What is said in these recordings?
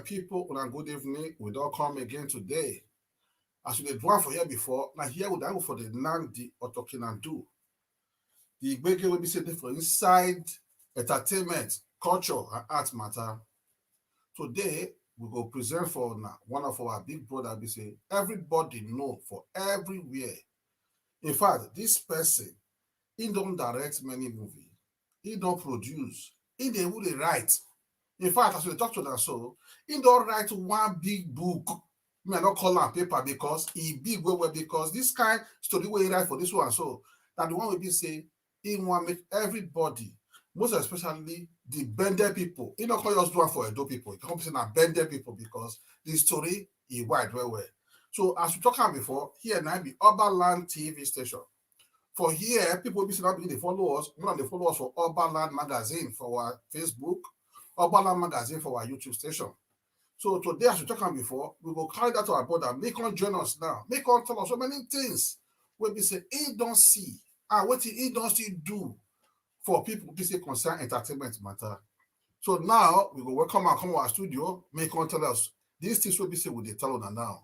people, and good evening. We don't come again today. As we did one for here before, now here we go for the Nandi or talking and do. The big will be said for inside entertainment, culture, and art matter. Today, we go present for now one of our big brother. We say everybody know for everywhere. In fact, this person, he don't direct many movies. He don't produce. He dey even dey write. In fact, as we talk to them so, he don't write one big book. Me, I don't call am paper because he big well because this kind story wey he write for this one so that the one will be say he want make everybody, most especially the bended people. He not call just do one for Edo people. He come say na bended people because the story he wide well. So as we talk am before, here now be Urban TV station. For here, people will be saying they follow us. One of they follow us for Urban Magazine for our Facebook, Urban Magazine for our YouTube station. So today, as we talked about before, we will carry that to our brother. Make on join us now. Make on tell us so many things. Where we say he don't see and what he don't see do for people who say concern entertainment matter. So now we will welcome and come to our studio. Make on tell us these things will be say with the tell on now.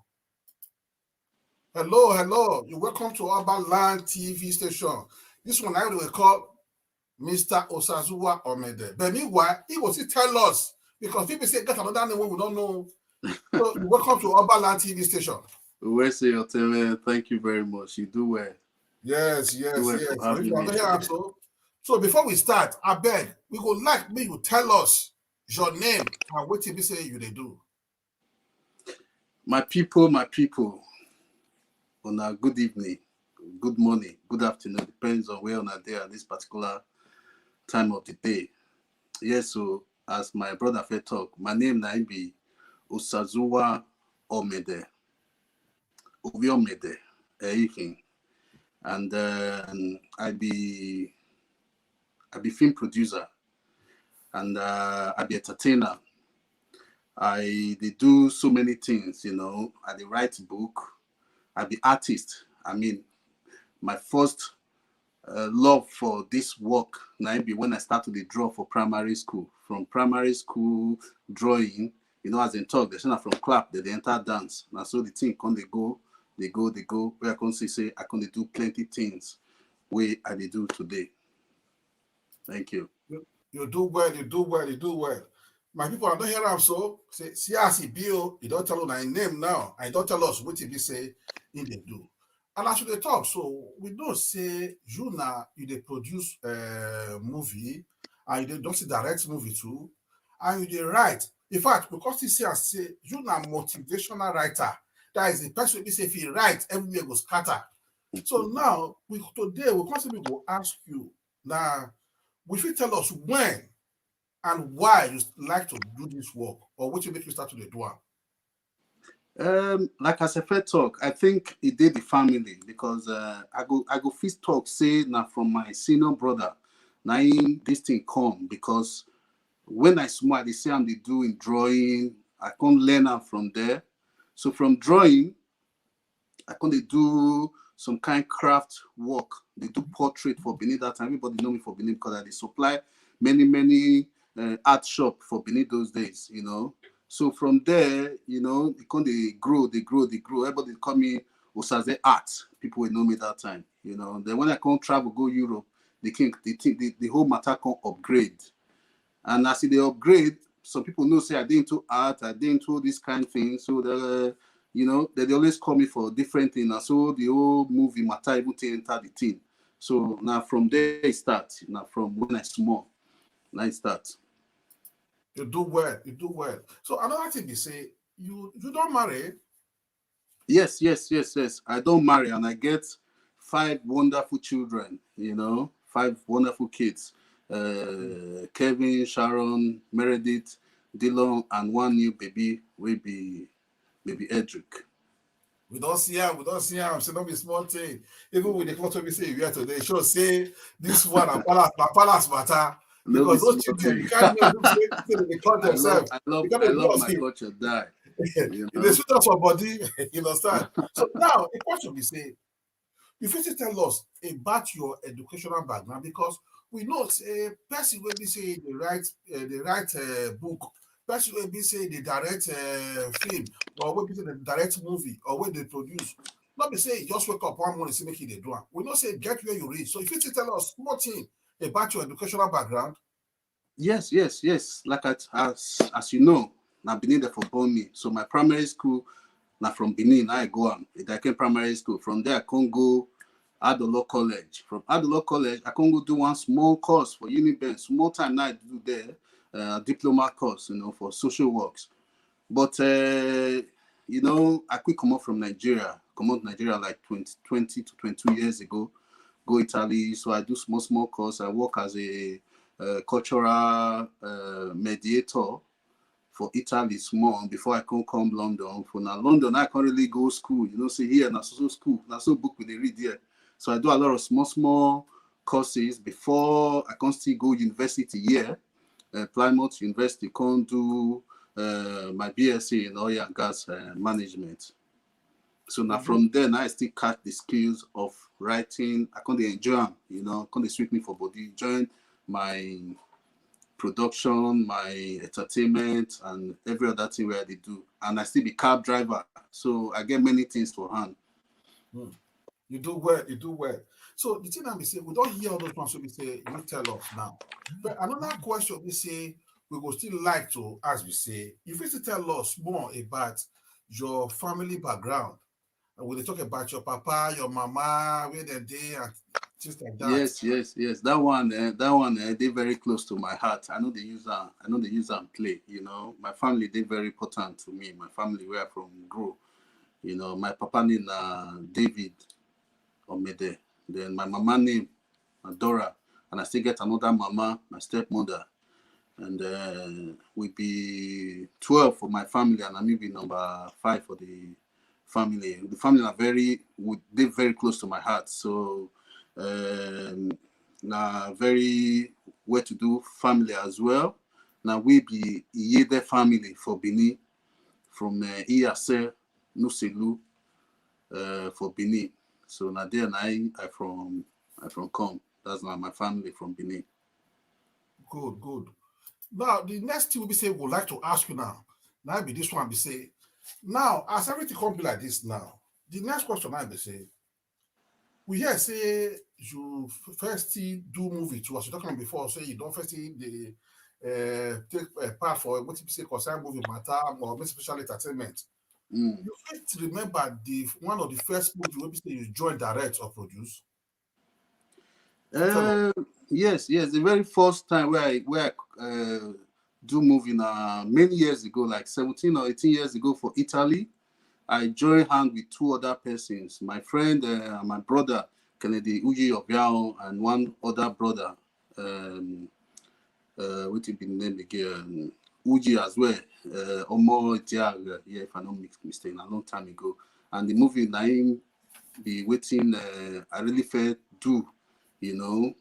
Hello. You welcome to Urban Land TV station. This one I will call Mr. OSAZUWA OMEDE. But meanwhile, he will still tell us because people say get another name we don't know. So welcome to Urban Land TV station. Thank you very much. You do well. Yes. So before we start, I beg, we would like me to tell us your name and what you say you they do. My people. On a good evening, good morning, good afternoon, depends on where on a day at this particular time of the day. Yes, so as my brother Fair talk, my name now be OSAZUWA OMEDE. OMEDE, and I be film producer and I be entertainer. I they do so many things, I they write book. I be artist. I mean, my first love for this work now be when I started to draw for primary school. From primary school drawing, as in talk, they say from clap, they enter dance. Now so the thing can they go. Where I can say I can do plenty things where I do today. Thank you. You do well. My people, I don't hear him so say see as he be, you don't tell us my name now. I don't tell us what he be say in they do. And as they talk, so we don't say you now you they produce movie and you don't see direct movie too, and you they write. In fact, because he say you now motivational writer. That is the person who say if he write, everywhere goes scatter. So now today we constantly go ask you now, will you tell us when and why you like to do this work, or what you make you start to do it? Like as a fair talk, I think it did the family because I go first talk say now from my senior brother. Now this thing come because when I smart, they say I'm doing drawing. I can't learn from there. So from drawing, I can't do some kind of craft work. They do portrait for Benin that time. Everybody know me for Benin because I supply many art shop for Benin those days, So from there, they grow. Everybody call me Osaze Art. People will know me that time, Then when I can't travel, go Europe, the whole matter can upgrade. And as they upgrade, some people know say I did into art, I did into this kind of thing. So they always call me for different things. And so the whole movie matter even enter the team. So now from there it starts. Now from when I small, now it starts. You do well. So another thing you say, you don't marry? Yes. I don't marry and I get 5 wonderful children, 5 wonderful kids. Kevin, Sharon, Meredith, Dylan, and 1 new baby will be baby Edric. We don't see him. Should not be small thing. Even with the cloth we say you here today, sure say this one a palace matter. Because those children, you can't even say they call themselves. I love my culture, die. They suit us for body, you understand? So now, the question we say, you first tell us about your educational background because we know a person when we say they write book, person will be say they direct film, or will be say they direct movie, or when they produce. Not be say you just wake up one morning say make they do it. We not say get where you reach. So if you tell us small thing about your educational background. Yes, yes, yes. Like as you know, now Benin there for born me. So my primary school, now from Benin, I go on. I came primary school. From there, I can go Adolo College. From Adolo College, I can go do one small course for Uniben. Small time now I do there, diploma course, for social works. But I quick come out from Nigeria. Come out Nigeria like 20 to 22 years ago. Go Italy. So I do small course. I work as a cultural mediator for Italy small before I can come London. For now London, I can't really go school. Say here na so school, na so book with the read here. So I do a lot of small courses before I can still go university here. Plymouth University can do my BSc in oil and gas management. So now from there, now I still catch the skills of writing. I can't enjoy them, can't sweep me for body. Join my production, my entertainment, and every other thing where they do. And I still be cab driver. So I get many things for hand. You do well. So the thing that we say, we don't hear all those ones, so we say, you tell us now. But another question we say, we will still like to, as we say, if you still tell us more about your family background, and when they talk about your papa, your mama, where they and things like that. Yes. That one, they very close to my heart. I know they use and play. My family, they very important to me. My family, where I from grow. My papa name David OMEDE. Then my mama name Dora, and I still get another mama, my stepmother. And we be 12 for my family, and I may be number 5 for the family. The family are they're very close to my heart. So now very well-to-do family as well. Now we be Iyede family for Benin, from Iyase, Nuselu, for Benin. So now there I from come. That's now my family from Benin. Good. Now the next thing we say we'd like to ask you now. Now be this one be say. Now, as everything come be like this now, the next question I be say, we hear say you first do movie too, as you talking before, say you don't first the take part for what you say concern movie matter or make special entertainment. You first remember one of the first movie where you joined direct or produce? Yes. The very first time where I do movie many years ago, like 17 or 18 years ago for Italy. I joined hand with 2 other persons, my friend and my brother, Kennedy Uji Obiao, and one other brother, what will be the name again? Uji as well, Omo Tiag, if I'm not mistaken, a long time ago. And the movie Naim be waiting, I really felt do,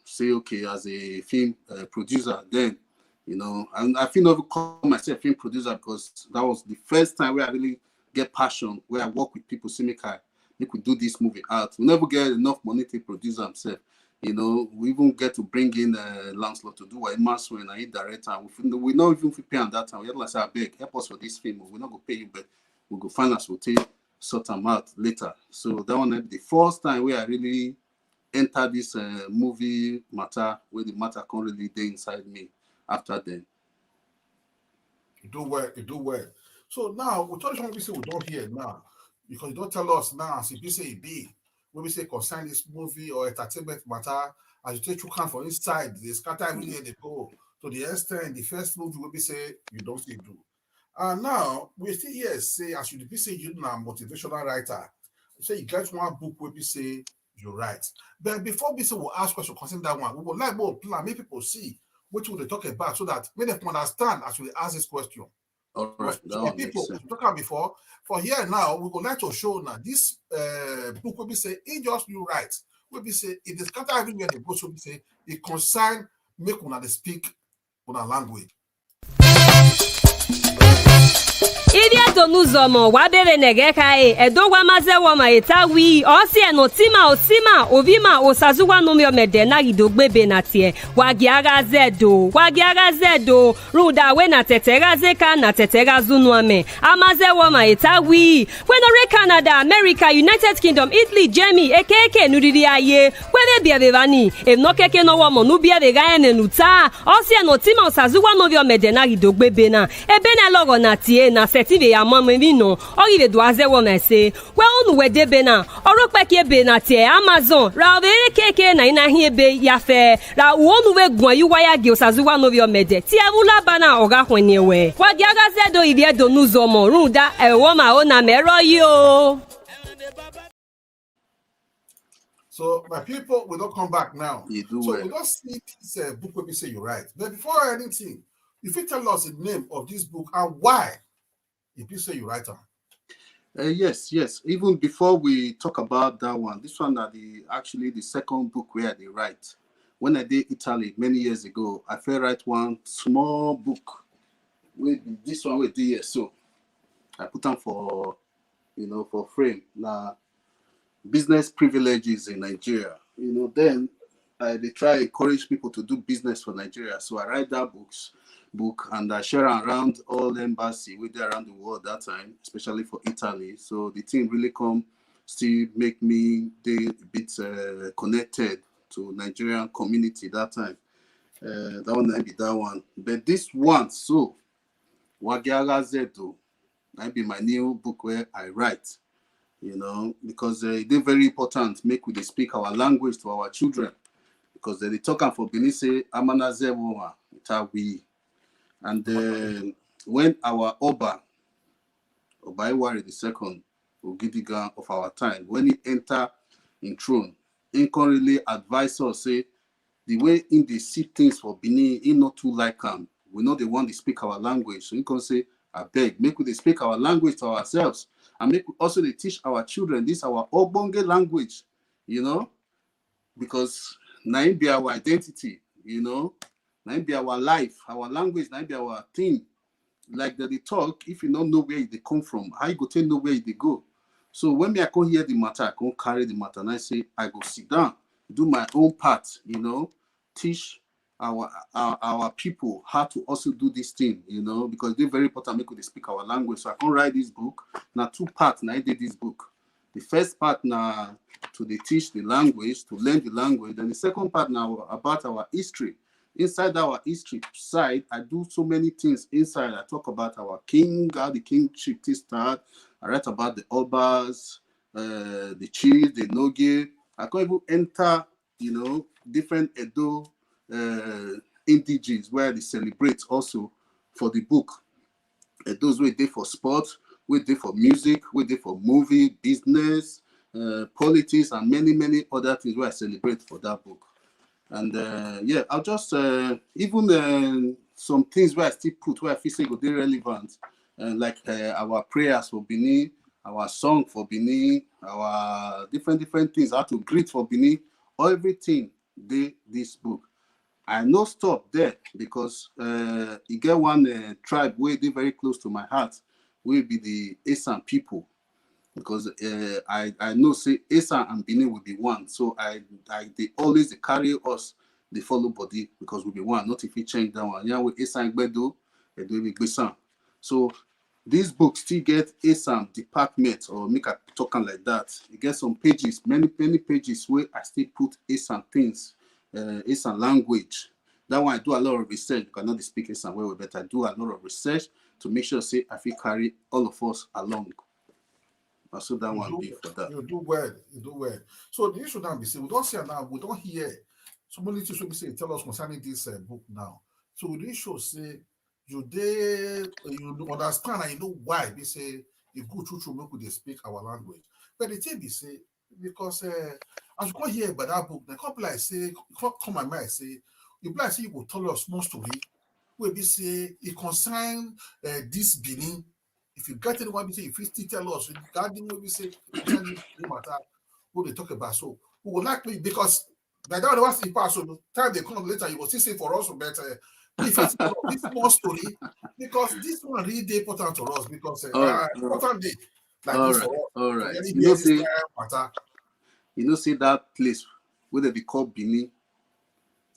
say okay as a film producer then, and I feel never call myself a film producer because that was the first time where I really get passion, where I work with people, say make we do this movie out. We never get enough money to produce themselves. We even get to bring in Lancelot to do a master and I director. We not even pay on that time. We have like say, beg, help us for this film. We're not gonna pay you, but we go find us, we'll take sort them out later. So that one the first time where I really enter this movie matter, where the matter can't really stay inside me after then. You do well. So now we tell you something we say we don't hear now. Because you don't tell us now as if you say it be. When we say concern this movie or entertainment matter, as you take you can for inside, they scatter everywhere they go. To the extent the first movie will be say you don't see do. And now we still here say as you be say you're a motivational writer. You say you get one book where we say you write. But before we say we'll ask question concerning that one, we would like more plan, make people see what will they talk about so that when they understand as we ask this question. All right, that one people makes sense. talk about before for here now we would like to show now this book will be say it just you write will be say it is scatter everywhere they go so we say it concern make una they speak una language. Idia donuzomo wabere negekae edogwa mazewo ma etawi osi enotima osima ovima osazuwa no OMEDE na gidogbebe na tie wagiaga zedo ruda we na tetega zeka na tetega zunuame amazewo ma etawi kwenore Canada, America, United Kingdom, Italy, Germany ekeke nuriri aye kwere biabevani enokeke no womo nu biabega enenuta osi enotima osazuwa no OMEDE na gidogbebe na ebene logo na tie na setive ya mama vino orive doaze wo mese we unu wedebe na oropeke be na tie Amazon ra obere keke na ina hiebe ya fe ra wonu we gwan yuwa ya ge osazuwa no OMEDE tie ula bana oga hwenewe wa giaga zedo ivie do nuzomo runda ewo ma ona mero yo. So my people, we don't come back now. You do so well. we don't see this book where we say you write. But before anything, if you tell us the name of this book and why, if you say you write them. Yes. Even before we talk about that one, this one are actually the second book where they write. When I did Italy many years ago, I felt write one small book. With this one with the so I put them for for frame now. Business privileges in Nigeria. Then they try to encourage people to do business for Nigeria. So I write that book and I share around all the embassy with around the world that time, especially for Italy. So the thing really still make me a bit connected to Nigerian community that time. That one might be that one. But this one, so Wagiaga Zedo, might be my new book where I write. Because it's very important make we speak our language to our children, because they talk for Benin say amana zewa itawi, and when our Oba Obaiwari II Ogidigan of our time, when he enter in throne, he can really advise us say the way in they see things for Benin, he not too like him. We know they want to speak our language, so he can say I beg make we speak our language to ourselves. And make also they teach our children this our Obonge language, because now be our identity, now be our life, our language, now be our thing. Like that they talk, if you don't know where they come from, how you go to know where they go. So when I come hear the matter, I come carry the matter and I say, I go sit down, do my own part, teach our people how to also do this thing, because they're very important. Make they speak our language. So I can write this book. Now 2 parts. Now I did this book. The first part now to teach the language, to learn the language. And the second part now about our history. Inside our history side, I do so many things inside. I talk about our king, how the kingship start. I write about the obas, the chiefs, the noge. I can even enter, different Edo indigens where they celebrate also for the book. Those were there for sports, were there for music, were there for movie, business, politics, and many other things where I celebrate for that book. And I'll just even some things where I still put where I feel say go be relevant, like our prayers for Benin, our song for Benin, our different things, how to greet for Benin, everything they this book. I no stop there because you get one tribe where they very close to my heart, will be the Esan people, because I know say Esan and Benin will be one. So they always carry us, they follow body because we'll be one. Not if we change that one. Yeah, with Esan Gbedo, it will be Besan. So this book still get Esan department or make a talking like that. You get some pages, many pages where I still put Esan things. Esan language. That one I do a lot of research. You cannot speak Esan well, but I do a lot of research to make sure say I feel carry all of us along. So that one be for that. You do well. So the issue now be say we don't see now, we don't hear so many things we say tell us concerning this book now. So the issue say you understand and you know why they say if good true make we speak our language. But the thing be say because as you come here about that book, the couple like say come my mind say you like say you will tell us small story where we say it concern this Benin. If you get anyone, we say if you still tell us regarding what we say matter what they talk about. So we would like me because by that was the past. So time they come later, you will still say for us, but in fact, this small story, because this one really dey important to us because important day like all this right, for us. all right. Really You know, this say, kind of matter. you know, say that place where they call Benin.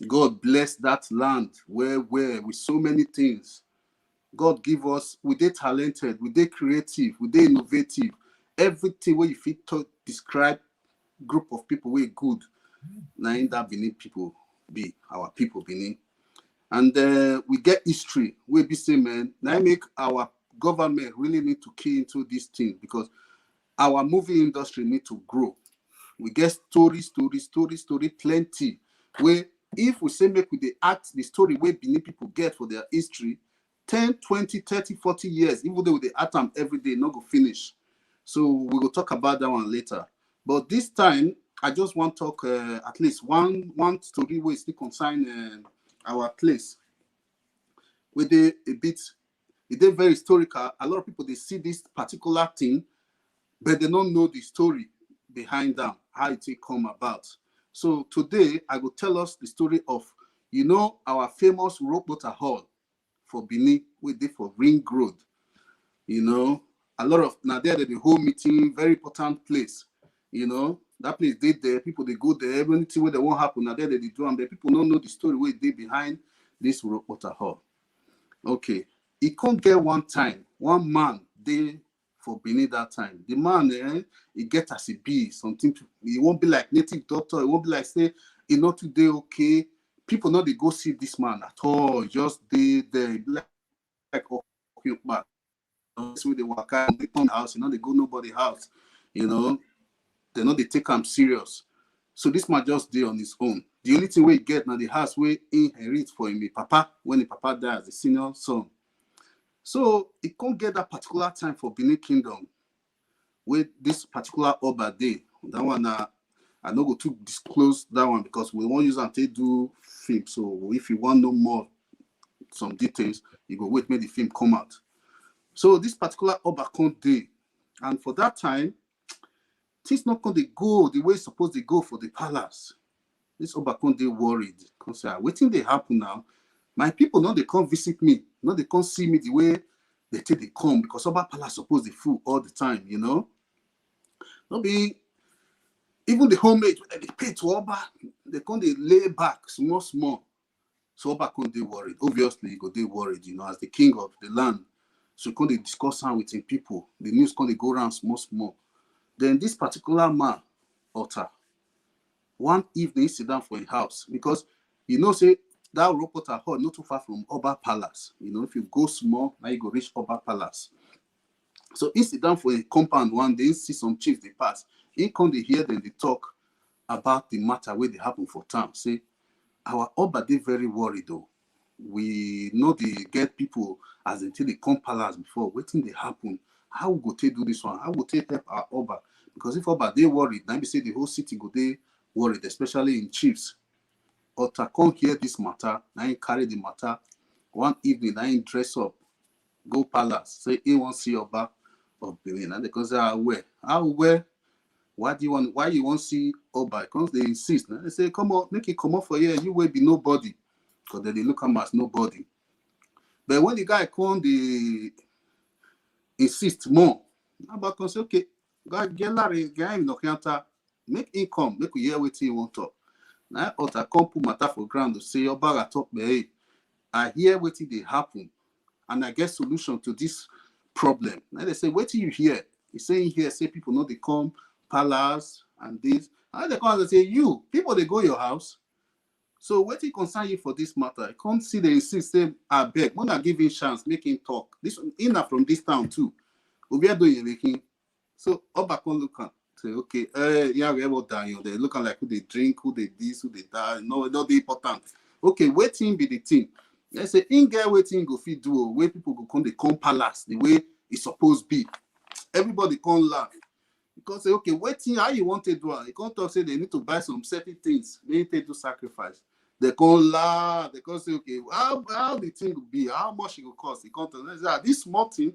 God bless that land where with so many things. God give us, we dey talented, we dey creative, we dey innovative. Everything where you fit to describe group of people wey good. Now in that Benin people be our people Benin. And we get history. We be say, man, now make our government really need to key into this thing because our movie industry need to grow. We get story, plenty. Where if we say make we dey act the story where Benin people get for their history, 10, 20, 30, 40 years, even though they act them every day, not go finish. So we will talk about that one later. But this time, I just want to talk at least one story where still concern our place. Where they a bit, it is very historical. A lot of people they see this particular thing, but they don't know the story behind them, how it come about. So today I will tell us the story of, our famous Rockwater Hall for Benin, we did for Ring Road. A lot of now there the whole meeting, very important place. That place they there, people they go there, everything where they won't happen. Now there they do, and the people don't know the story where they behind this Rockwater Hall. Okay, it can't get one time, one man they for Benin that time. The man, he get as he be something. He won't be like native doctor. It won't be like say, not today okay. People not they go see this man at all. Just they like okay back. So they walk out, they come house. They go nobody house. They know they take him serious. So this man just did on his own. The only thing we get now the house we inherit for him, papa when the papa dies, the senior son. So it can't get that particular time for Benin Kingdom with this particular Oba day. That one I don't go to disclose that one because we won't use until do film. So if you want to know more some details, you go wait, make the film come out. So this particular Oba can't day, and for that time, things not going to go the way it's supposed to go for the palace. This Oba can't day worried because waiting they happen now. My people not they come visit me, not they come see me the way they take they come because Oba Palace supposed they full all the time, Not be even the homage they pay to Oba, they come they lay back small. So Oba can't they worried. Obviously, he go they worried, as the king of the land. So can't they discuss with him people. The news can't they go around small. Then this particular man, Otta, one evening sit down for his house because say that Rockwater Hall not too far from Oba Palace. If you go small, now you go reach Oba Palace. So he sit down for a compound one day, see some chiefs they pass. He come they hear them they talk about the matter where they happen for town. Say, our Oba they very worried though. We know they get people as until they come palace before, waiting they happen. How we go take do this one? How we take help our Oba? Because if Oba they worried, now we say the whole city go they worried, especially in chiefs. Otta come hear this matter, now he carry the matter. One evening, now he dress up, go palace, say he won't see Oba of Benin. And they come say, where? Why you want see Oba? Because they insist. Now they say, come on, make it come up for here. You will be nobody. Because then they look at him as nobody. But when the guy come, they insist more. Oba come say, okay, God get Larry, guy no can't make income, make we hear what he want to. Now Otta come put matter for ground to say Oba talk, hey, I hear what they happen, and I get solution to this problem. Now they say, what do you hear? He's saying here, say people know they come palace and this. And they come and say, you people they go your house. So what he concern you for this matter? I can't see the insist say, I beg, when I give him chance, make him talk. This in from this town too. We are doing making. So Oba come look at. Say, okay, yeah, we about dying. They looking like who they drink, who they this, who they die. No, not the important. Okay, waiting be the thing. Let's say in get waiting go feed do where people go come they come palace the way it's supposed to be. Everybody can't laugh because say okay, waiting how you want to do it. They can't talk say they need to buy some certain things. They need to do sacrifice. They can't laugh. They can't say okay, how the thing will be, how much it will cost. They can't tell. This small thing.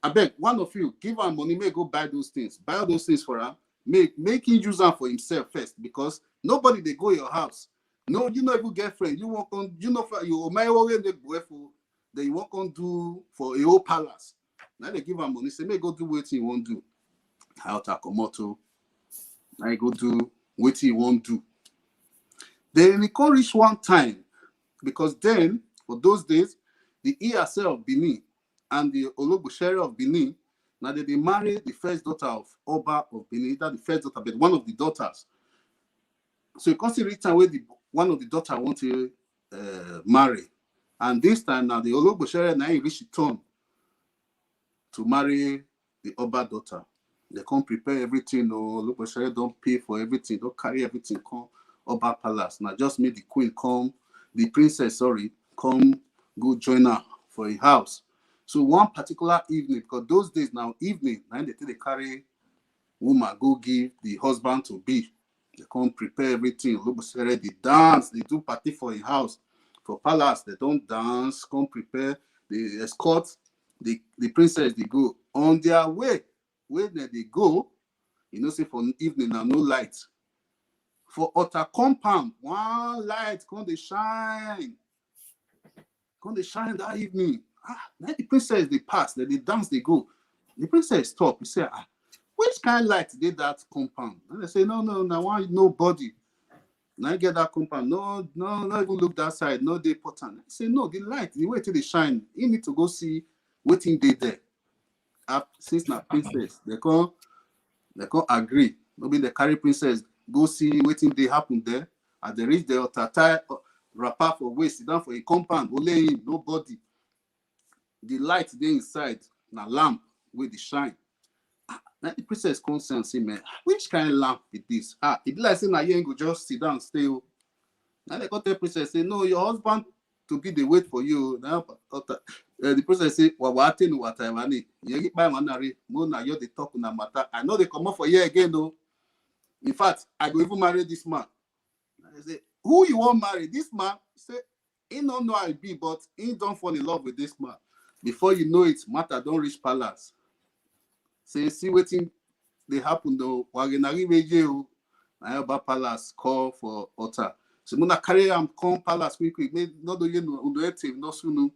I beg one of you give him money, may go buy those things, buy all those things for him, make him use them for himself first, because nobody they go your house, No, you not even get friend. You walk on, you know, you may already the boyfriend. Then you walk on do for a whole palace. Now they give him money. Say, may go do what he won't do. How to Komoto. Now go do what he won't do. Then he can't reach one time because then for those days the ESL of Benin and the Ologbosheri of Benin. Now they marry the first daughter of Oba of Benin. That the first daughter, but one of the daughters. So you can't see reach time where one of the daughter want to marry. And this time now the Ologbosheri now reach the turn to marry the Oba daughter. They can't prepare everything. No, Ologbosheri don't pay for everything. Don't carry everything. Come Oba Palace. Now just make the queen come, the princess, come go join her for a house. So one particular evening, because those days now evening, now they carry woman go give the husband to be. They come prepare everything. Ologbosheri, they dance, they do party for a house. For palace, they don't dance, come prepare, they escort the princess, they go. On their way, where they go, you know, say for an evening now, no light. For utter compound, one light, come they shine. Come they shine that evening. Now the princess, they pass, they dance, they go. The princess stop, he say, which kind of light did that compound? And they say, no, why nobody? Now I get that compound. No, not even look that side. No, they important. I say, no, the light, the way till they shine, you need to go see waiting day there. Since now princess, they can't agree. Maybe the carry princess go see waiting day happen there. As they reach the altar, tie wrapper for waist, sit down for a compound, only him, nobody. The light there inside, na lamp with the shine. Now the princess comes and say, man, which kind of lamp is this? It be like saying, now you ain't go just sit down, stay. Now they got the princess say, no, your husband to be the wait for you. Now the princess say, well, what I what I want. You get by manari, Mona, you're the talk on matter. I know they come up for you again, though. In fact, I go even marry this man. I say, who you want marry? This man? Say, he don't know how it be, but he don't fall in love with this man. Before you know it, matter don't reach palace. Say, see waiting they happen though. Wagenari Rejo, Nayoba Palace call for altar. So Mona carry him come palace quickly. Not do you know underactive, no sooner.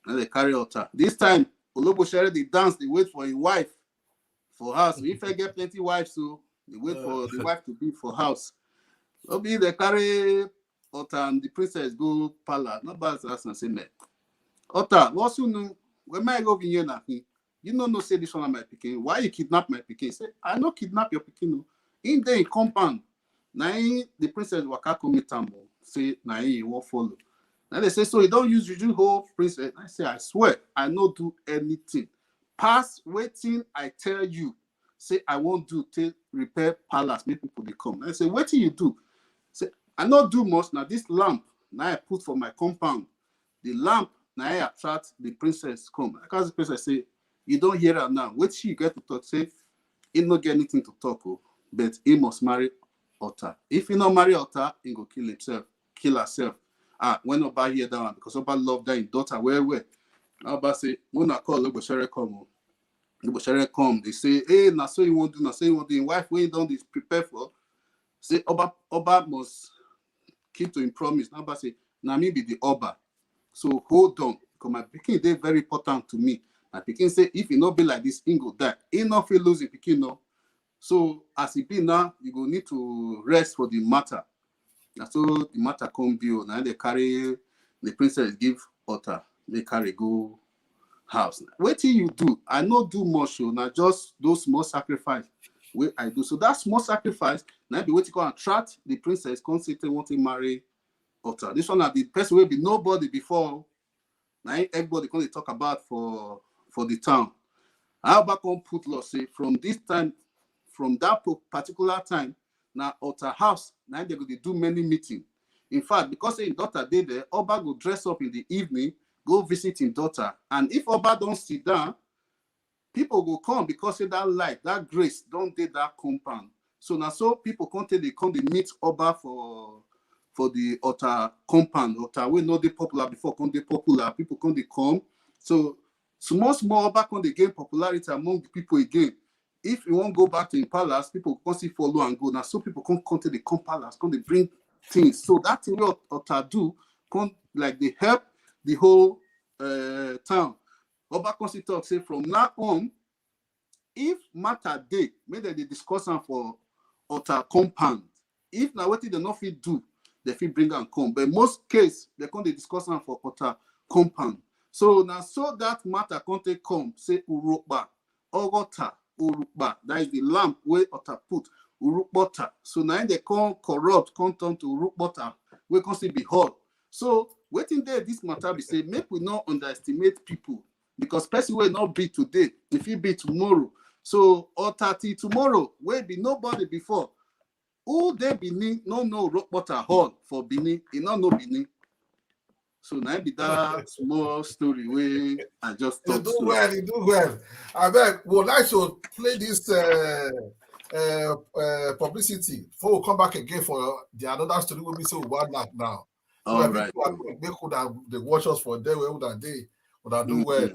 And they carry altar. This time, Ologbosheri they dance, they wait for a wife for house. So if I get plenty wives, so they wait for the wife to be for house. Maybe they carry altar and the princess go palace. Not bad as I say, man. Altar, what's you know? When I go in here now, you know, no say this one of my picking. Why you kidnap my picking? Say, I no kidnap your picking. No. In the compound, now the princess waka come meet am. Say, now you won't follow. Now they say, so you don't use juju whole princess. I say, I swear, I no do anything. Pass waiting, I tell you. Say, I won't do till repair palace, make people they come. I say, what do you do? Say, I not do much. Now this lamp, now I put for my compound. The lamp, now I attract the princess come. Because the princess say, you don't hear her now. Wait till you get to talk. Say, he not get anything to talk, but he must marry Otta. If he not marry Otta, he go kill himself, kill herself. When Oba hear that one, because Oba love that daughter, where? Oba say, when I call Ologbosheri come, Ologbosheri come. They say, hey, now so you won't do, now so you won't do. Your wife, when you don't prepare for, say Oba must keep to him promise. Now Oba say, now me be the Oba. So hold on, because my pikin they very important to me. My pikin say, if he not be like this, he go die. He not feel losing pikin no. So as he be now, you go need to rest for the matter. And so the matter come deal. Now they carry the princess give Otta. They carry go house. What do you do? I not do much. Now just those small sacrifice where I do. So that small sacrifice. Now be waiting to attract the princess. Constantly want to marry Otta. This one the person will be nobody before. Now everybody can talk about for the town. How back on put law say from this time, from that particular time, now Otta house, now they're going to do many meetings. In fact, because his daughter did there, Oba go dress up in the evening, go visit his daughter. And if Oba don't sit down, people will come because that light, that grace, don't do that compound. So now so people they meet Oba for the Otta compound. Otta we know they popular before they popular. People they come. So small Oba they gain popularity among the people again. If you won't go back to the palace, people can see follow and go. Now so people come to the palace, they bring things. So that thing what Ota do, like they help the whole town. Oba Consi talk say from now on, if matter day, maybe they discuss am for Ota compound. If now what they not fit do, they fit bring and come. But most case, they can't discuss am for Ota compound. So now so that matter can't come, say Urupa, Ogota, Urupa. That is the lamp where Ota put Urupota. So now they can't corrupt, can't turn to Urupota, we can still be hot. So waiting there, this matter be say, make we not underestimate people. Because person will not be today, if it be tomorrow. So or 30 tomorrow, will be nobody before. Who they Benin, no Urupota hall for Benin, it not no Benin. So now be that small story where I just You talked. do well, you do well. I bet would like to play this publicity before we come back again for the another story. Will be so one night now. So All right. They could have the watch us for day where would they would have do well.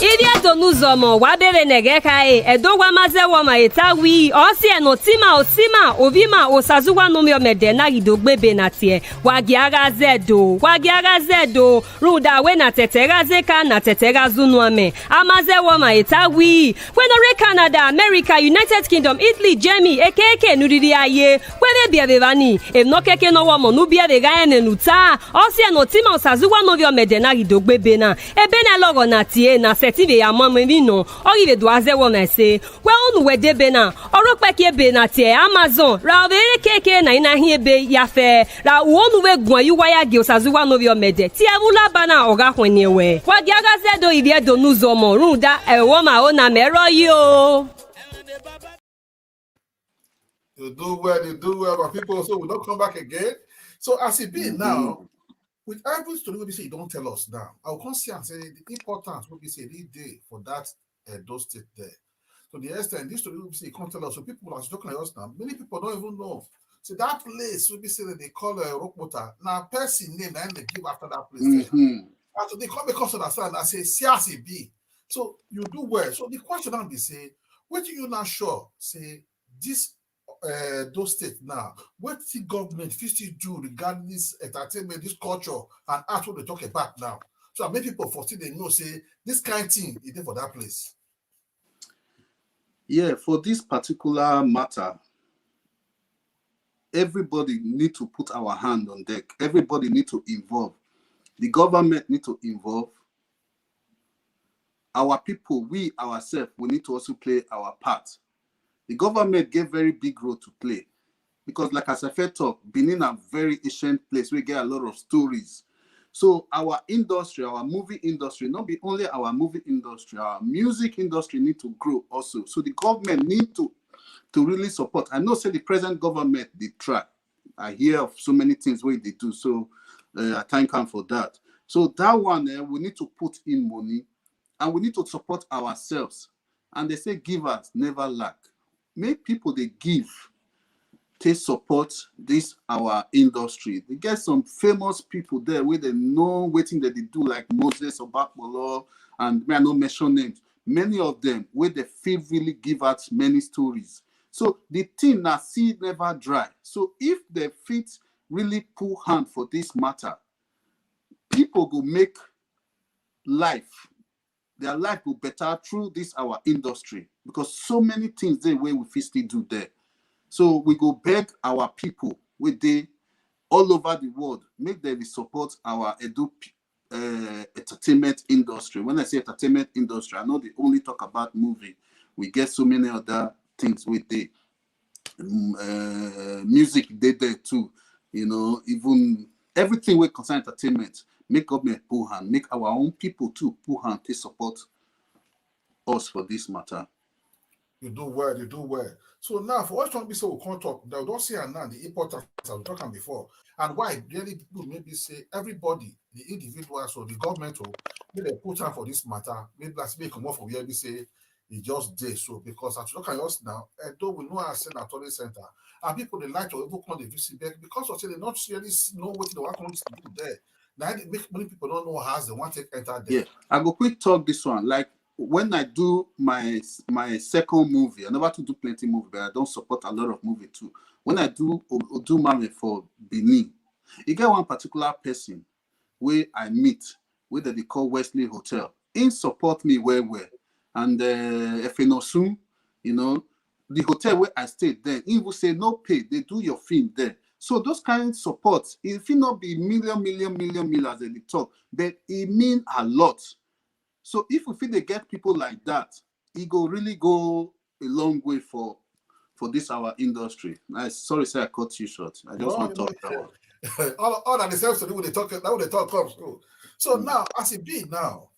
Idia donuzomo wabere negeka edogwa mazewo ma etawi osi enotima osima ovima osazuwa nomi OMEDE na gidogbebe na tie wagiaga zedo ruda we na tetera zeka na tetera zunuame amazewo ma etawi wenore Canada, America, United Kingdom, Italy, Germany ekeke nuriri aye webe biavevani enokeke no womo nubia vega enenuta osi enotima osazuwa nomi OMEDE na gidogbebe na ebene logo na tie na tive ya mama vino orive doaze wo mese we onu wedebe na oropeke be na tie Amazon ra obere keke na ina hie be ya fe ra onu we gwan yu waya ge osazuwa nomi OMEDE ti abula bana oga hwene we wa di aga ze do ivie do nuzo mo runda ewo ma o na mero yo. You do well, but people so we don't come back again. So as it be now, with every story we say you don't tell us now, I will come see and say the importance will be say the day for that those state there. So the extent this story will be say you can't tell us. So people are talking like us now. Many people don't even know. So that place will be say that they call Rockwater. Now person name and they give after that place. And so they come because of that and say CRCB. So you do well. So the question now be say, what do you not sure? Say this those states now, what the government still do regarding this entertainment, this culture, and art what they talk about now? So many people foresee they know say this kind of thing is there for that place. Yeah, for this particular matter, everybody need to put our hand on deck. Everybody need to involve. The government need to involve. Our people, we ourselves, we need to also play our part. The government gave very big role to play because, like as I said, Benin a very ancient place. We get a lot of stories. So our industry, our movie industry, not be only our movie industry, our music industry need to grow also. So the government need to really support. I know, say the present government they try. I hear of so many things where they do. So I thank them for that. So that one, we need to put in money, and we need to support ourselves. And they say, givers never lack. Make people they give, they support this our industry. They get some famous people there where they know waiting that they do, like Moses Obakbolo, and may I not mention names. Many of them where they feel really give out many stories. So the thing that see never dry. So if they fit really pull hand for this matter, people go make life. Their life will better through this our industry because so many things they way we fit still do there. So we go beg our people with they all over the world make them support our entertainment industry. When I say entertainment industry, I know they only talk about movie. We get so many other things with the music they there too. You know, even everything we concern entertainment. Make government pull hand, make our own people too pull hand to support us for this matter. You do well. So now, for us to be so we can't talk, they don't say now the importance I was talking before, and why really people maybe say everybody, the individuals or the government, or maybe they put time for this matter. Maybe let's make come off from here. We say it's just there. So because as you look at us now, though we know our sanitary center, and people they like to even come to visit there because of say they not really know what they want to do there. Now, many people don't know how they want to enter there. Yeah, I go quick talk this one. Like when I do my second movie, I never to do plenty movie, but I don't support a lot of movie too. When I do Mame for Benin, you get one particular person where I meet, where they call Wesley Hotel. In support me well. And Efenosun, you know, the hotel where I stayed there, he will say no pay, they do your film there. So those kind of support, if it not be million as they talk, but it mean a lot. So if we feel they get people like that, it go really go a long way for this our industry. Sorry, say I cut you short. I just want to talk that one. all that the same story when they talk, that when they talk comes through. So now, as it be now,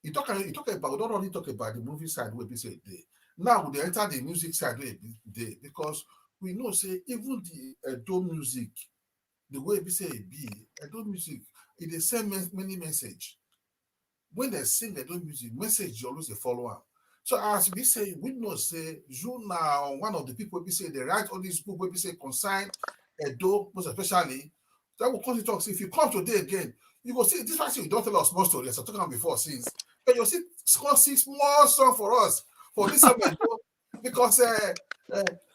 you talk about, we don't only talk about the movie side where we say day. Now we enter the music side where day, because we know say even the Edo music, the way we say it be, Edo music, it is same many message. When they sing Edo music, message you always follow up. So as we say, we know say you now one of the people we say they write all these books where we say consign Edo, most especially, that will come to talk. So if you come today again, you will see this person you don't tell us more stories. I talking about before since, but you'll see small song for us for this Edo, because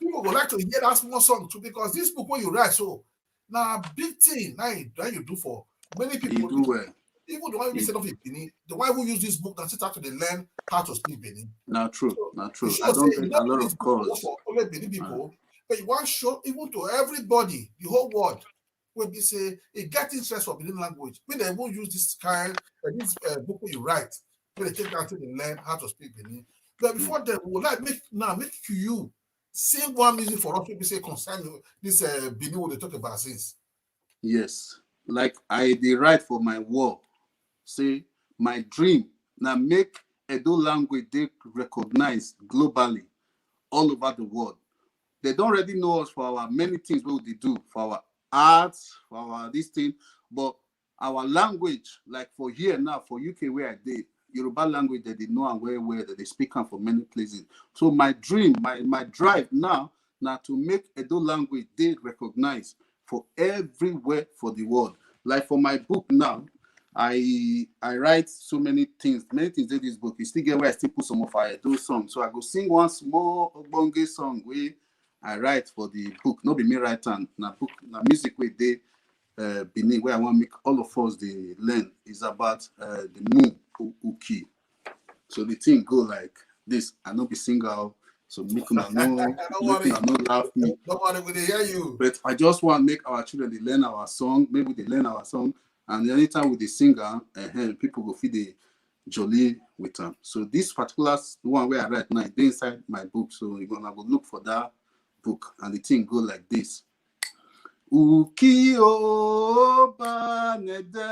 people would like to hear that small song too, because this book when you write so now big thing now you do for many people. You do well. Even the one who set up in Benin, the one who use this book and start to learn how to speak Benin. Not true, So, not true. I don't get a lot of calls. For only Benin people, but you want to show even to everybody, the whole world, when they say it get interest for Benin language, when they will use this kind, this book you write, when they take that to learn how to speak Benin. But before that, we would like make you sing one music for us. People say concern this Benin what they talk about since. Yes, like I did write for my wall. Say my dream now make Edo language they recognized globally all over the world. They don't already know us for our many things what they do, for our arts, for our this thing, but our language, like for here now, for UK where I did, Yoruba language that they know and where that they speak on for many places. So my dream, my drive now to make Edo language they recognize for everywhere for the world. Like for my book now, I write so many things in this book. You still get where I still put some of our Edo songs. So I go sing one small Ogbonge song where I write for the book. Not be me write and book, music where they Benin, where I want to make all of us the learn is about the moon Uki. So the thing go like this. I not be single, so make no laugh me. Nobody will hear you. But I just want to make our children they learn our song. Maybe they learn our song. And anytime with the singer, people go feel the jolly with them. So this particular one where I write now is inside my book. So you're gonna go look for that book, and the thing go like this. Uki oba nede,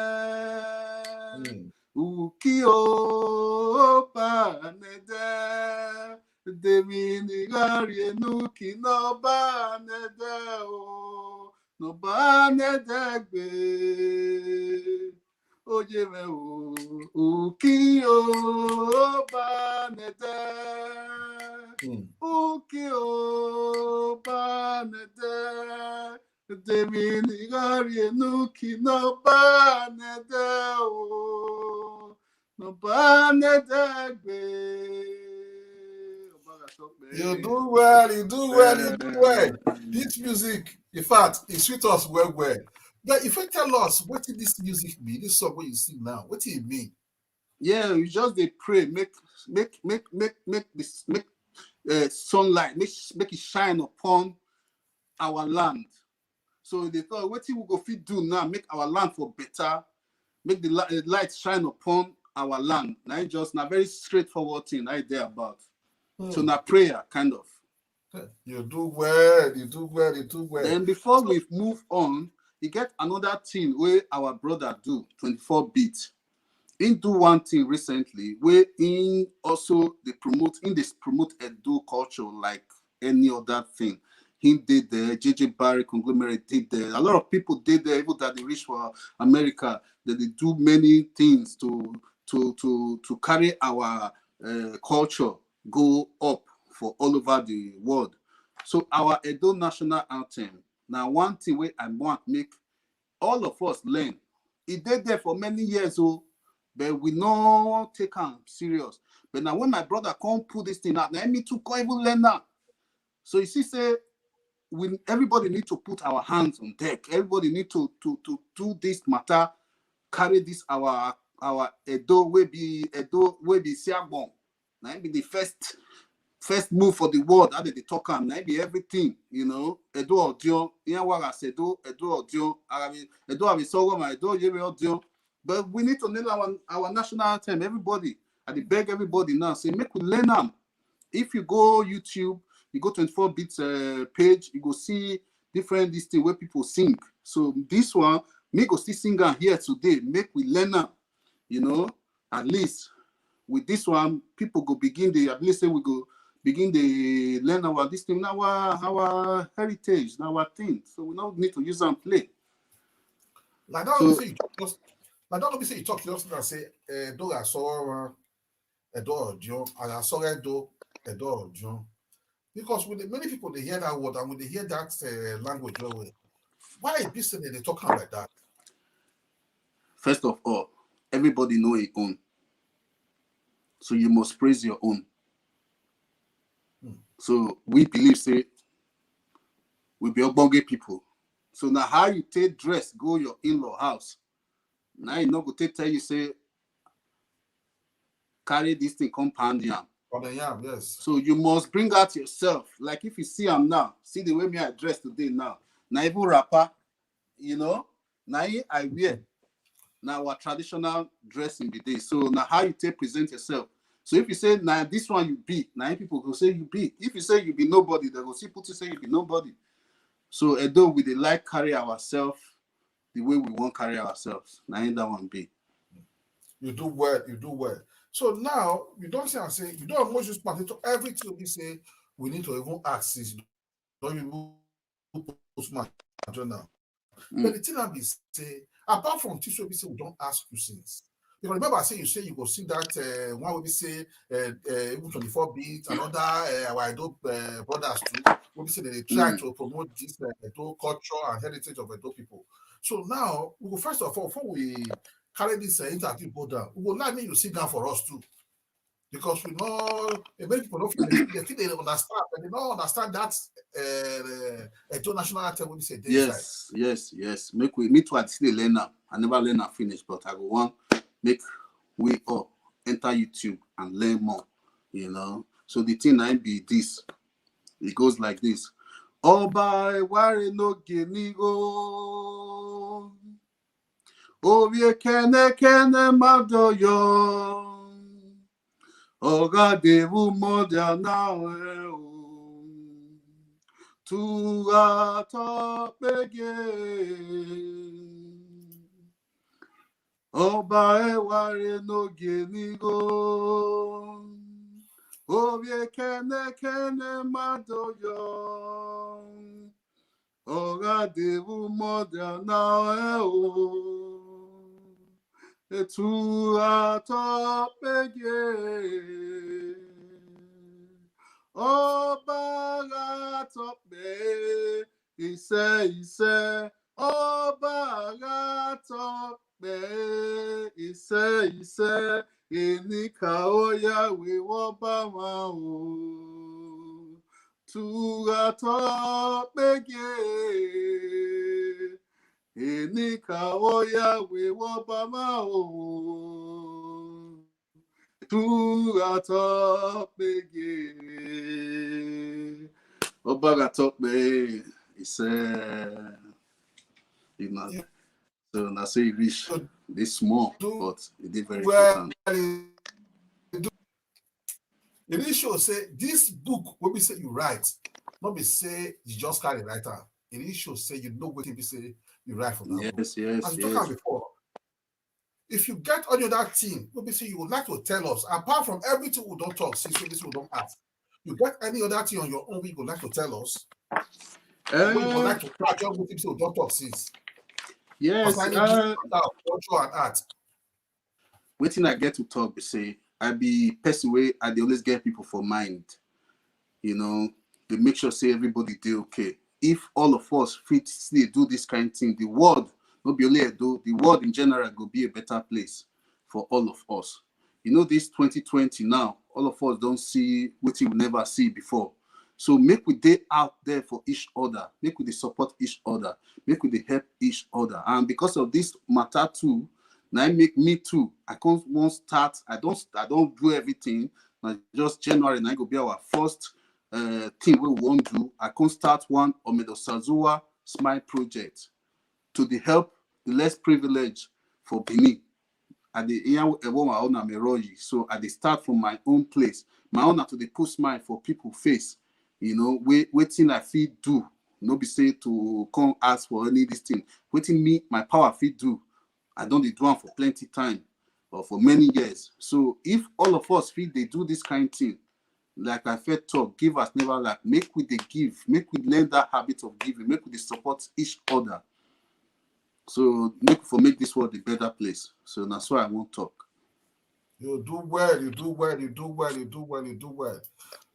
uki oba nede, demini gari nuki no ba nede o. No banedegbe oye me o ki o banede uki o banede demi nigari nuki no banede o no banedegbe. You do well, you do well. This music, in fact, it suits us well. But if you tell us what did this music mean, this song what you sing now, what do it mean? Yeah, you just they pray, make this sunlight, make it shine upon our land. So they thought, what we go fit do now, make our land for better, make the light shine upon our land. Now just not very straightforward thing I there about. So now prayer, kind of. You do well. Then before we move on, you get another thing where our brother do 24 beat. He do one thing recently where he also promote Edo culture like any other thing. He did there, JJ Barry conglomerate did there. A lot of people did there, even that they reach for America, that they do many things to carry our culture go up for all over the world. So our Edo national anthem, now one thing where I want make all of us learn. It did there for many years, but we no take am serious. But now when my brother come pull this thing out, now me too can't even learn that. So you see, say everybody need to put our hands on deck. Everybody need to do this matter, carry this our Edo will be Siagbon. Now be the first move for the world. How did they talk am? Now be everything, you know. Edo audio, Edo audio, Edo Avisogoma, Edo Yemi audio. But we need to nail our national anthem. Everybody, I beg everybody now, say make we learn them. If you go YouTube, you go 24 bits page, you go see different this thing where people sing. So this one, me go still sing here today. Make we learn them, you know. At least with this one, people go begin the at least say we go begin the learn our this thing, our heritage, our thing. So we don't need to use and play. Like that, so, say you talk just and say do I saw Edo John and I saw Edo John. Because with many people they hear that word and when they hear that language, why is this thing they talking like that? First of all, everybody know your own. So you must praise your own. So we believe, say, we be Ogbonge people. So now how you take dress, go your in-law house. Now you not go tell you, say, carry this thing, compound yam. Yes. So you must bring out yourself. Like if you see them now, see the way me I dress today now. Now even rapper, you know, now I wear now our traditional dress in the day. So now how you take present yourself. So if you say now this one you be, now people will say you be. If you say you be nobody, they will see put you say you be nobody. So although we they like carry ourselves the way we want carry ourselves. Now ain't that one be. You do well. So now you don't say and say you don't almost just part into everything we say we need to even ask this. Don't you post my now? But the thing I be say apart from teaching we say we don't ask you since. Because remember I say you go see that one will be say even 24 beats, another our Edo brothers too. We say they try to promote this Edo culture and heritage of Edo people. So now we go first of all before we carry this interactive board down, we will like me you sit down for us too. Because we know many people don't feel they understand, but they don't understand that international anthem when you say yes. Me too I still learn now. I never learn and finish, but I go want make we all enter YouTube and learn more, you know. So the thing I be this. It goes like this. Oba ware no genigo. Ovie kene madoyo. Oga devu modia nawe o. Tuga topege. Oba ware no genigo. Ovie kene madoyo. Oga devu modia nawe o. Tu atopege Oba atope ise Oba atope ise Enika oya we woba ma o Tu atopege Enika oya we wobama o Tu atopege Oba atope is you know. So I say it reach this small, but it is very important. It really shows say this book when we say you write, not be say you just carry writer. It really shows say you know what you say you write for that book. Yes. As you talked about before, if you get any other thing, what we say you would like to tell us, apart from everything we don't talk, since we don't ask, you get any other thing on your own you would like to tell us? You would like to catch up with people who don't talk since. Yes. Culture and art. Waiting I get to talk, we say I be person way I always get people for mind. You know, they make sure say everybody do okay. If all of us fit still do this kind of thing, the world not be only do the world in general go be a better place for all of us. You know, this 2020 now, all of us don't see what we never see before. So make we dey out there for each other, make we dey support each other, make we dey help each other. And because of this matter too, now make me too. I can't won't start. I don't do everything. Now just January, now go be our first thing we won't do. I can't start one OSAZUWA Smile project to the help the less privileged for Benin. At the so I start from my own place. My own to the put smile for people face. You know, waiting I feel do. No be say to come ask for any this thing. Waiting me, my power feel do. I don't do one for plenty time or for many years. So if all of us feel they do this kind of thing, like I felt talk, give us never lack. Make we they give, make we learn that habit of giving, make we they support each other. So make this world a better place. So that's why I won't talk. You do well, you do well, you do well, you do well, you do well.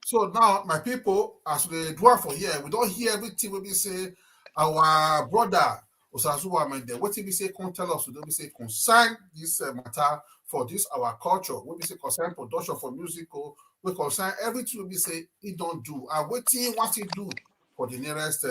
So now, my people, as we do for here, we don't hear everything when we say our brother OSAZUWA MULTIMEDIA. What we say can't tell us, we don't say concern this matter for this our culture. When we say concern production for musical, we concern everything we say he don't do. And what he do for the nearest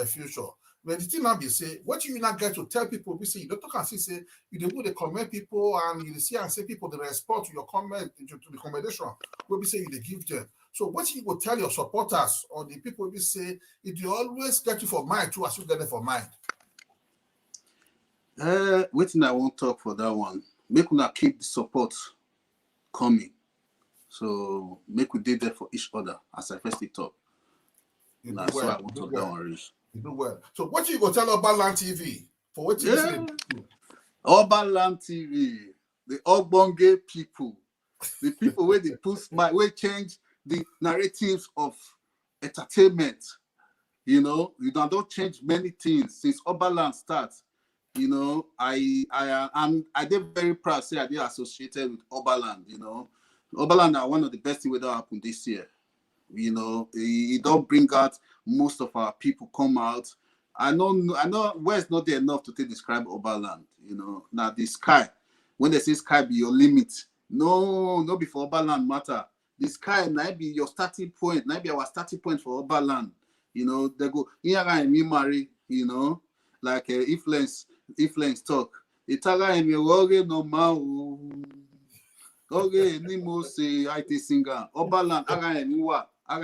future. When the thing now be say, what you not get to tell people, we say you don't talk and say you do the comment people and you see and say people the respond to your comment to the commendation. When we say you they give them. So what you will tell your supporters or the people we say it you always get you for mind too as you get it for mind. Waiting I won't talk for that one. Make una keep the support coming. So make we do that for each other as I first talk. That's why I won't talk that one. You do well. So what you go tell Obaland TV for what you say? Obaland TV, the Ogbonge people, the people where they put smile, where change the narratives of entertainment. You know, you don't change many things since Obaland starts. You know, I did very proud to say I did associated with Obaland. You know, Obaland are one of the best things that happened this year. You know, it don't bring out most of our people come out. I know where's not there enough to describe Obaland. You know, now the sky, when they say sky be your limit, no before Obaland matter. The sky might be your starting point, might be our starting point for Obaland. You know, they go here and me marry. You know, like influence talk. Itaga and me roge no ma. Okay, ni mo say IT singer. Obaland aga and wa. You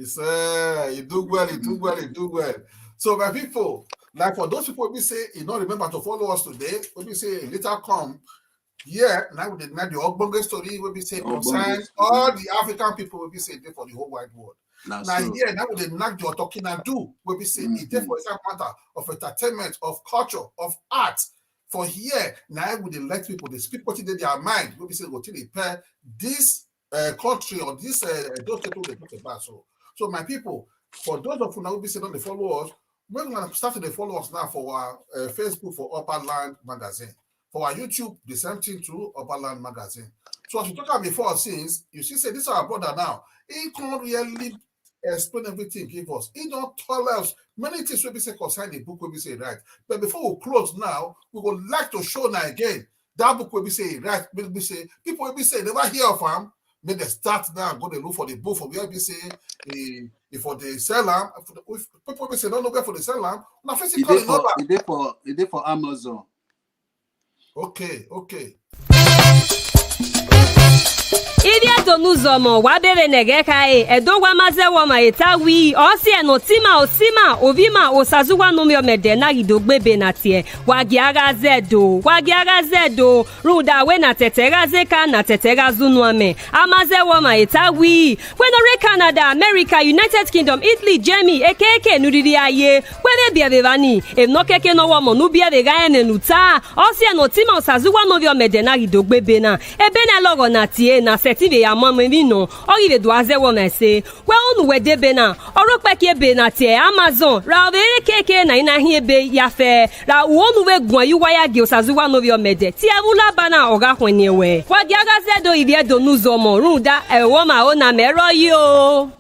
say you do well, you do well, you do well. So my people, like for those people we say you don't remember to follow us today, when we say later come, yeah, now the Ogbonge story will be say concern all the African people will be say for the whole wide world. Now here, now the knack you're talking and do will be say it's for a matter of entertainment, of culture, of art. For here, now would they let people they speak what in their mind, will be say what they pair this country or this those people they put about. So my people, for those of you now will be saying on the follow us, we're gonna start to follow us now for our Facebook for Oberland Magazine. For our YouTube, the same thing too, Oberland Magazine. So as you talk about before since you see say this is our brother now, he can't really explain everything, give us. He don't tell us many things will be say concerning the book will be say right. But before we close now, we would like to show now again that book will be say right. Will be say people will be say never hear of him. May they start now and go to look for the book for where we say for the seller. People will say no longer for the seller. Now first it for Amazon. Okay. Idia donuzomo wabere negeka edogwa mazewo ma etawi osi enotima osima ovima OSAZUWA OMEDE na gidogbebe na tie wagiaga zedo ruda we na tetera zeka na tetera zunuame amazewo ma etawi kwenore Canada, America, United Kingdom, Italy, Germany ekeke nuriri aye kwebe biebevani emnokeke no womo nubia de gaene nuta osi enotima OSAZUWA OMEDE na gidogbebe na ebena logo na tie na setive ya mama vino ogive doaze wo mese we unu wedebe na oropeke be na tie Amazon ra vere keke na ina hi ebe ya fe ra wonu we gun yuwa ya ge OSAZUWA OMEDE ti evula bana oga hwene we wa giaga zedo ivie do nuzo mo ruda ewo ma ona mero yo.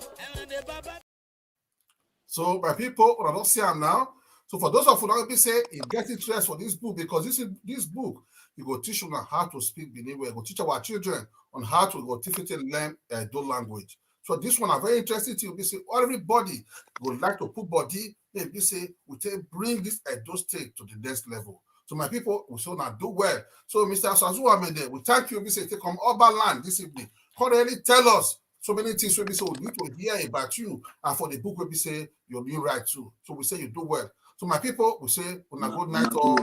So my people, we're not see now. So for those of you that will be say you get interest for this book, because this book, you go teach you how to speak Benin, we go teach our children on how to go teach and learn Edo language. So this one are very interesting to you. Be say everybody would like to put body, then be say we take bring this Edo state to the next level. So my people, we shall not do well. So Mr. OSAZUWA, we thank you. We say take come urban land this evening. Currently tell us so many things we say we need to hear about you, and for the book we say you're doing right too. So we say you do well. So my people, we say, good night all.